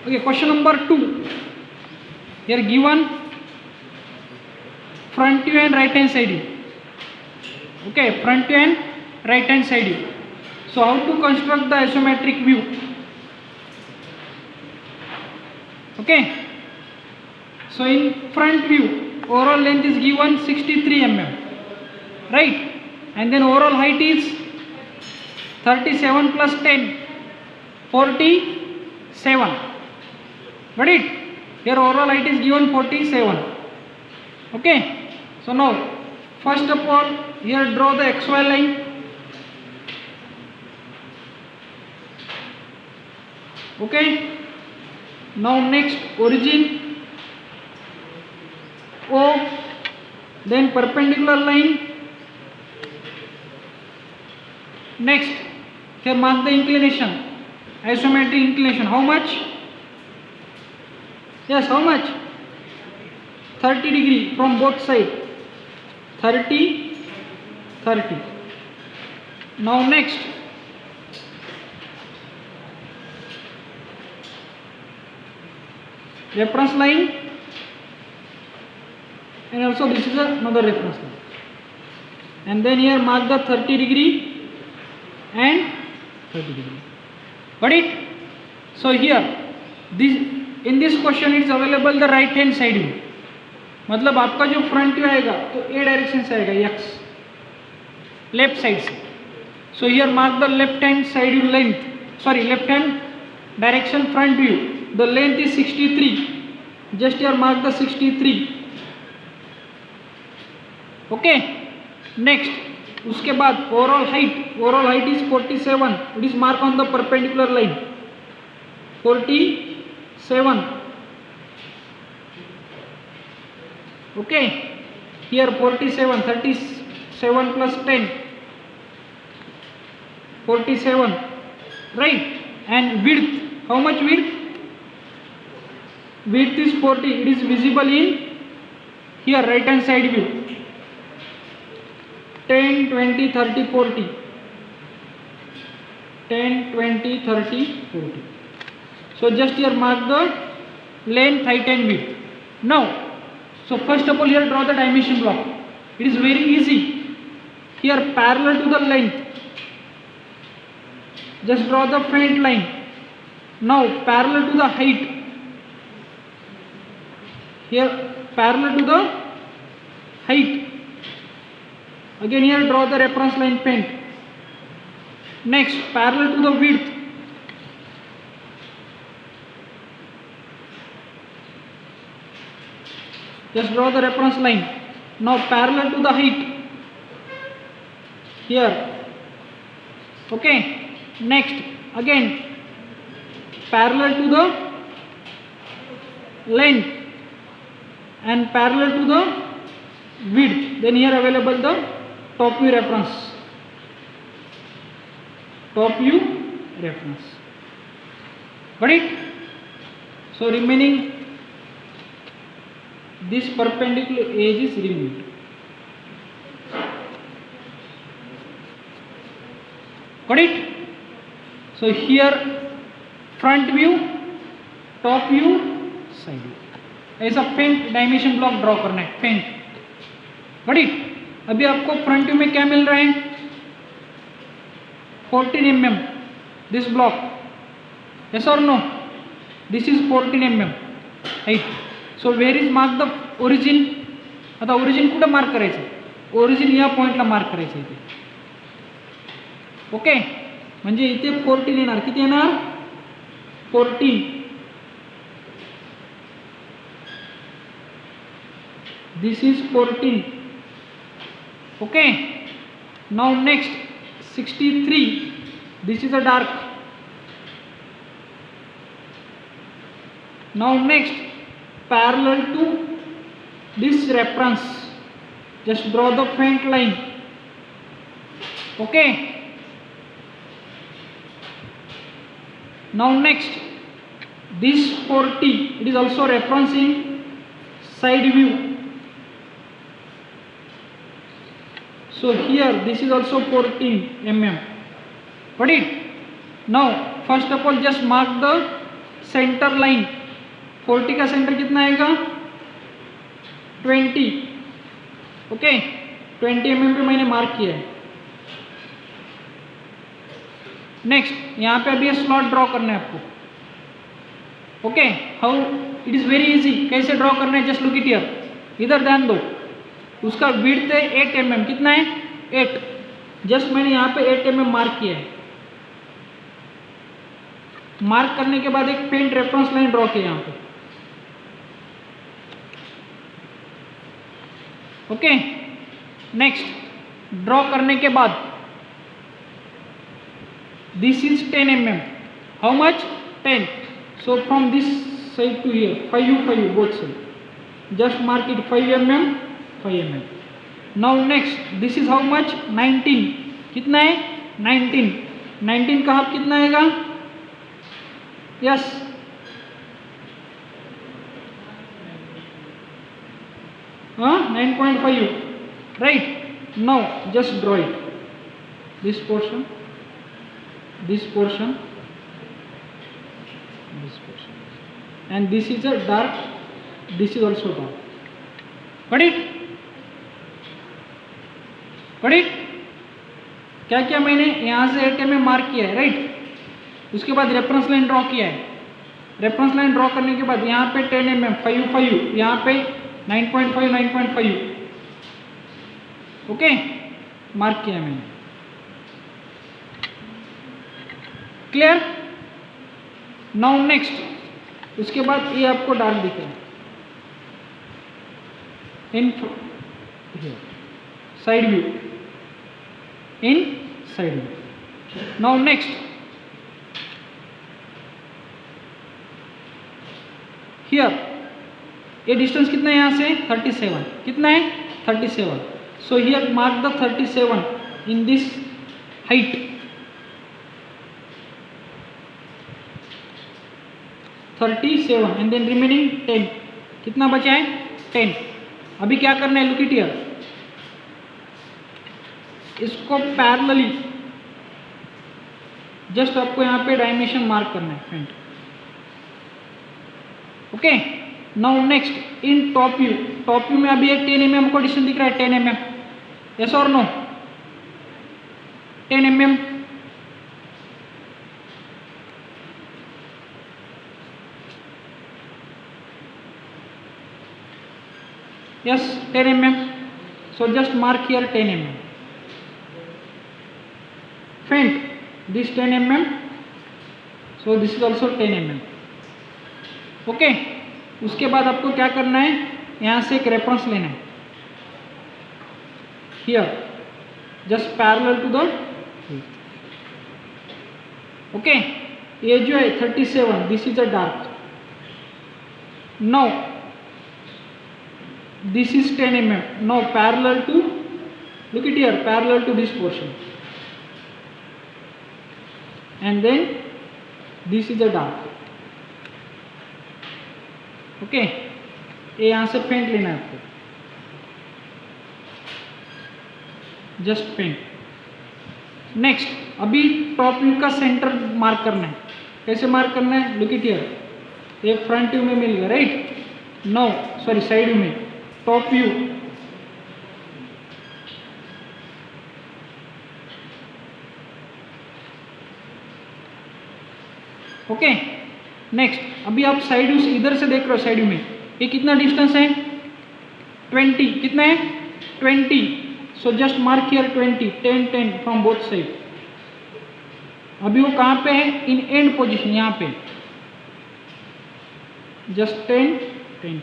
Okay, question number 2. Here given front view and right hand side view. Okay, front view and right hand side view. So how to construct the isometric view? Okay, so in front view, overall length is given 63 mm, right? And then overall height is 37 plus 10, 47. Got it? Here overall height is given 47. Okay, so now first of all here draw the XY line. Okay, now next origin O, then perpendicular line. Next here mark the inclination, isometric inclination. How much? Yes, how much? 30 degree from both sides. 30, 30. Now next reference line, and also this is another reference line. And then here mark the 30 degree and 30 degree. Got it? So here this in this question it is available the right hand side view. मतलब आपका जो front view आएगा तो ए direction से आएगा, x left side से. सो here mark the left hand side view length, sorry left hand direction front view. The length is 63. Just here mark the 63. Okay, next उसके बाद overall height is 47. It is mark on the perpendicular line 47. Okay, here 47, 37 plus 10, 47, right? And width, how much width? Width is 40. It is visible in here right hand side view. 10, 20, 30, 40. 10, 20, 30, 40. So just here mark the length, height and width. Now so first of all here draw the dimension block. It is very easy. Here parallel to the length, just draw the faint line. Now parallel to the height, here parallel to the height, again here draw the reference line faint. Next parallel to the width, just draw the reference line. Now parallel to the height here. Okay, next again parallel to the length and parallel to the width. Then here available the top view reference. Top view reference. Got it? So remaining this perpendicular edge is removed. Got it? So here front view, top view, side view. ऐसा फेंट dimension block draw करना है, फेंट. Got it? अभी आपको front view में क्या मिल रहा है? 14 mm. This block. Yes or no? This is 14 mm. Right? So where is mark the origin. आता ओरिजिन कुठं मार्क करायचं? ओरिजिन या पॉईंटला मार्क करायचं इथे. ओके, म्हणजे इथे 14 येणार. किती येणार? 14. This is 14. Okay, now next 63. This is a dark. Now next parallel to this reference, just draw the faint line. Okay, now next this 40, it is also reference in side view. So here this is also 14 mm. Got it? Now first of all just mark the centre line. 40 का centre कितना आएगा? 20. Okay, 20 mm पे मैंने mark किया है. Next यहाँ पे अभी स्लॉट ड्रॉ करना है आपको. Okay, how it is very easy. कैसे ड्रॉ करना है? Just look it here. इधर ध्यान दो. उसका विड्थ है 8 mm. कितना है? 8. जस्ट मैंने यहाँ पे 8 mm मार्क किया है. मार्क करने के बाद एक पेंट रेफरेंस लाइन ड्रॉ किया यहाँ पे. ओके, नेक्स्ट ड्रॉ करने के बाद this is 10 mm. How much? 10. So from this side to here 5 both side. Just mark it 5 mm. 5 mm. Now next this is how much? 19. कितना है? 19. 19 का half कितना आएगा? यस, हाँ 9.5. Right. Now just draw it. This portion, this portion, this portion, and this is a dark, this is also dark. Got it? Got it? क्या क्या मैंने यहाँ से 8 mm मार्क किया है. राइट. उसके बाद रेफरेंस लाइन ड्रॉ किया है. रेफरेंस लाइन ड्रॉ करने के बाद यहाँ पे 10 mm 5, यहाँ पे 9.5. ओके, मार्क किया है मैंने. क्लियर? नाउ नेक्स्ट उसके बाद ये आपको डार्क दिख रहा है in side view. In side view. Now next here ये डिस्टेंस कितना है? यहाँ से 37. कितना है? 37. So here mark the 37 in this height. 37 and then remaining 10. कितना बचा है? 10. अभी क्या करना है? Look it here. इसको पैरेलली जस्ट आपको यहाँ पे डायमेंशन मार्क करना है friend. Okay, now next in top view. Top view में अभी एक 10 mm को डिस्टेंस दिख रहा है. 10 mm. यस और no? 10 mm. Yes, 10 mm. So just mark here 10 mm. Faint. This 10 mm. So this is also 10 mm. Okay. उसके बाद आपको क्या करना है? यहाँ से एक रेफरेंस लेना है. Here. Just parallel to the. Okay. ये जो है 37. This is a dark. Now. This is 10 mm. Now parallel to, look at here, parallel to this portion. And then this is a dark. Okay. ये यहाँ से paint लेना है आपको. Just paint. Next अभी टॉप व्यू का centre mark करना है. कैसे मार्क करना है? Look it here. एक फ्रंट व्यू में मिल गया. Right. No sorry, side view में. Top view. ओके, नेक्स्ट अभी आप साइड व्यू से इधर से देख रहे हो. साइड व्यू में ये कितना डिस्टेंस है? 20. कितना है? 20. So just mark here 20. 10 10 from both side. अभी वो कहाँ पे है? In and position. यहाँ पे just 10 10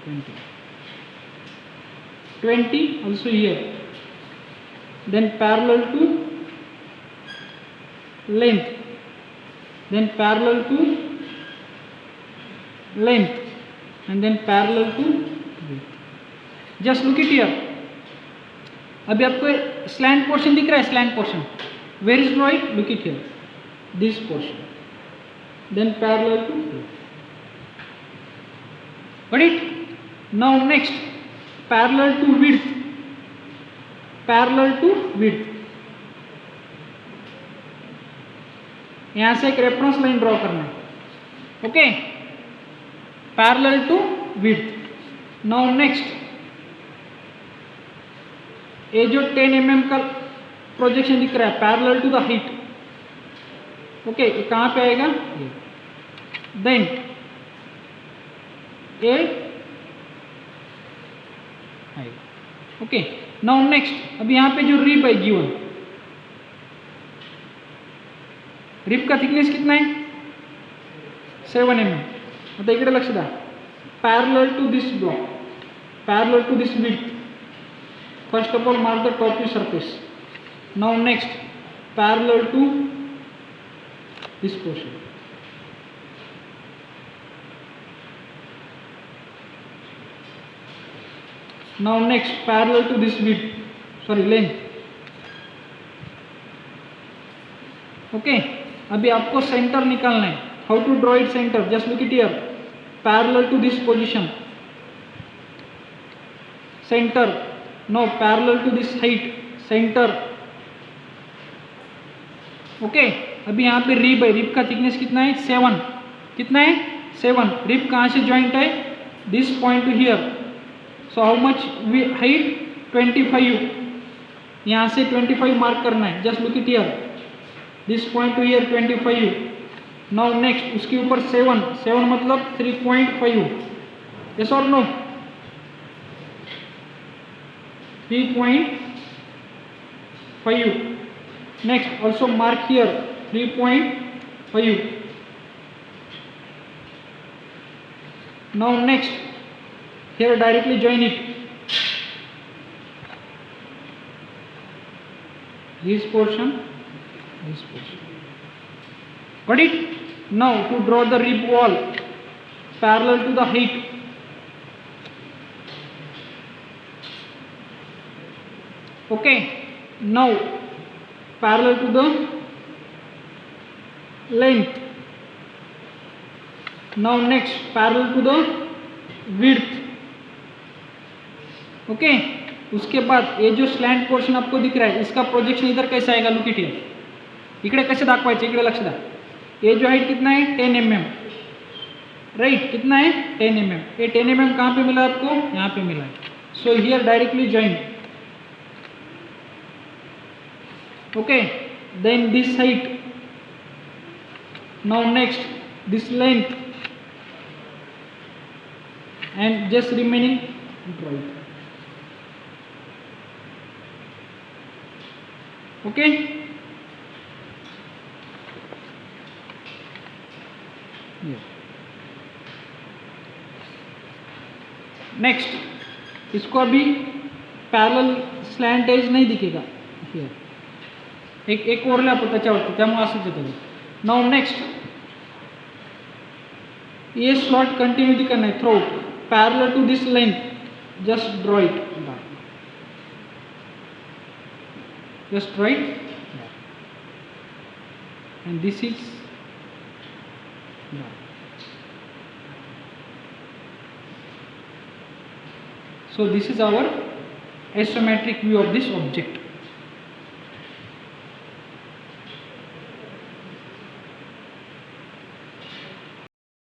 20 also here. Then parallel to length. Then parallel to length. And then parallel to width. Just look it here. अभी आपको slant portion दिख रहा है? Slant portion. Where is draw it? Look it here. This portion. Then parallel to width. Got it? Now next. Parallel to width. Parallel to width. यहाँ से एक reference line draw करना है. Okay, parallel to width. Now next, ये जो 10 mm का projection दिख रहा है parallel to the height. Okay, ये कहाँ पे आएगा? देन ये आएगा. ओके, नाउ नेक्स्ट, अब यहाँ पे जो रिब है गिवन, रिब का थिकनेस कितना है? 7 mm. आता इकडे लक्ष द्या. Parallel to this block, parallel to this width. First of all, mark the top view surface. Now next, parallel to this portion. Now next, parallel to this width, sorry length. Okay, अभी आपको centre निकालना है. How to draw it center? Just look it here. Parallel to this position. Center. Now parallel to this height, center. Okay, अभी यहाँ पे rib है. Rib का thickness कितना है? 7. कितना है? 7. रिब कहाँ से ज्वाइंट है? This point to here. So how much height? 25. यहाँ से 25 मार्क करना है. Just look it here. This point to here 25. Now next, उसके ऊपर 7. 7 मतलब 3.5. यस और no? 3.5. Next, also mark here 3.5. Now next, here directly join it. This portion, this portion. Got it? Now to draw the rib wall parallel to the height. Okay, now parallel to the length. Now next, parallel to the width. Okay, उसके बाद ये जो slant portion आपको दिख रहा है, इसका projection इधर कैसे आएगा? Look it here. इकडे कसे दाखवायचे? इकडे लक्ष द्या. ये जो हाइट कितना है? 10 mm. राइट, कितना है? 10 mm. ये 10 mm कहाँ पे मिला आपको? यहाँ पे मिला है. So here directly join. Okay, then this height. Now next, this length, and just remaining right. Okay, yeah. Next, इसको अभी पैरेलल स्लैंट एज नहीं दिखेगा. Here. एक ओव्हरलॅप होता त्याच्यावरती, त्यामुळे असंच येतं. नाउ नेक्स्ट, ये स्लॉट कंटिन्यूटी करना है through parallel to this length. Just draw it. Just draw it. And this is so this is our isometric view of this object.